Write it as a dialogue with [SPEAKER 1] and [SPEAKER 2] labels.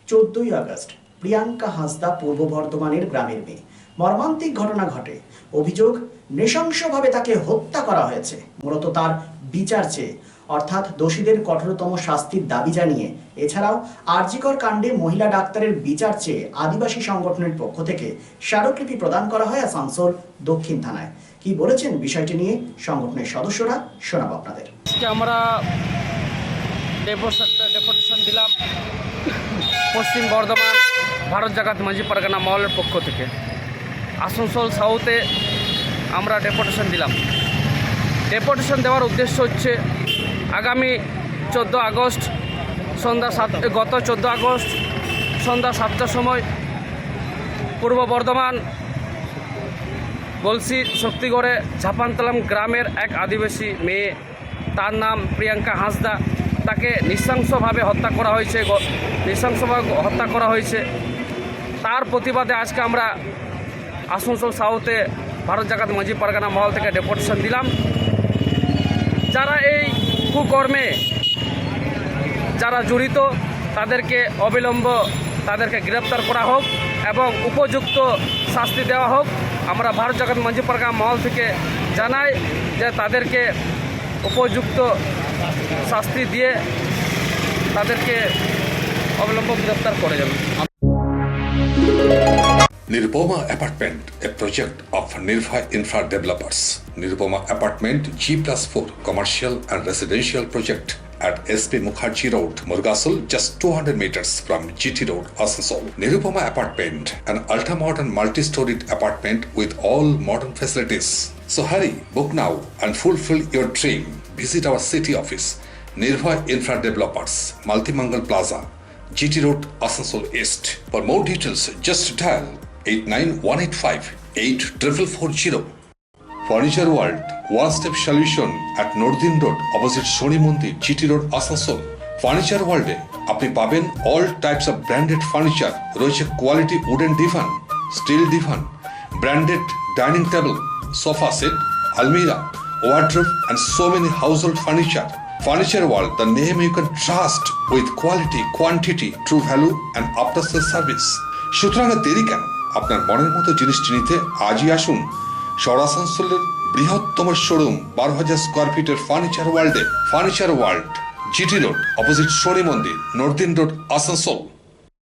[SPEAKER 1] 14ই August Priyanka Hansda পূর্ব বর্ধমানের গ্রামের মেয়ে। মর্মান্তিক ঘটনা ঘটে। অভিযোগ, নৃশংসভাবে তাকে হত্যা করা হয়েছে। মূলত তার বিচার চেয়ে, অর্থাৎ দোষীদের কঠোরতম শাস্তির দাবি জানিয়ে। এছাড়াও আরজিকর কাণ্ডে মহিলা ডাক্তারের বিচার চেয়ে আদিবাসী সংগঠনের পক্ষ থেকে স্মারকলিপি প্রদান করা হয় আসানসোল দক্ষিণ থানায়। কি বলেছেন বিষয়টি নিয়ে সংগঠনের সদস্যরা, শোনাবো আপনাদের।
[SPEAKER 2] আমরা ডেপুটেশন দিলাম পশ্চিম বর্ধমান ভারত জাগাত মাঝি পারগানা মহলের পক্ষ থেকে। আসানসোল সাউথে আমরা ডেপুটেশন দিলাম। ডেপুটেশন দেওয়ার উদ্দেশ্য হচ্ছে আগামী 14 আগস্ট গত 14 আগস্ট সন্ধ্যা 7টার সময় পূর্ব বর্ধমান গলসি শক্তিগড়ে ঝাপানতলাম গ্রামের এক আদিবাসী মেয়ে, তার নাম প্রিয়াঙ্কা হাঁসদা, তাকে নৃশংসভাবে হত্যা করা হয়েছে। তার প্রতিবাদে আজকে আমরা আসানসোল সাউথে ভারত জাগাত মাঝি পারগানা মহল থেকে ডেপুটেশন দিলাম। যারা এই কুকর্মে যারা জড়িত তাদেরকে অবিলম্বে গ্রেপ্তার করা হোক এবং উপযুক্ত শাস্তি দেওয়া হোক। আমরা ভারত জাগাত মাঝি পারগানা মহল থেকে জানাই যে তাদেরকে উপযুক্ত শাস্তি দিয়ে তাদেরকে অবিলম্বে গ্রেপ্তার করে যাবে।
[SPEAKER 3] Nirupoma Apartment, a project of Nirbhay Infra Developers. Nirupoma Apartment G+4 commercial and residential project at SP Mukherjee Road, Murgasol, just 200 meters from GT Road, Asansol. Nirupoma Apartment, an ultra-modern multi-storied apartment with all modern facilities. So hurry, book now and fulfill your dream. Visit our city office, Nirbhay Infra Developers, Multimangal Plaza, GT Road, Asansol East. For more details, just dial 89185-8440. Furniture World, one-step solution at Nordin Road, opposite Shoni Mandir, GT Road, Asansol. Furniture World এ আপনি পাবেন all types of branded furniture, রয়েছে quality wooden divan, steel divan, branded dining table, sofa set, almirah, wardrobe and so many household furniture. Furniture World, the name you can trust with quality, quantity, true value and after-sales service. সুতরাং দেরি কেন? আপনার মনের মতো জিনিসটি নিতে আজই আসুন আসানসোলের বৃহত্তম শোরুম 12,000 স্কোয়ার ফিটের ফার্নিচার ওয়ার্ল্ডে। Furniture world, GT road, opposite Shani Mandir, northern road, Asansol.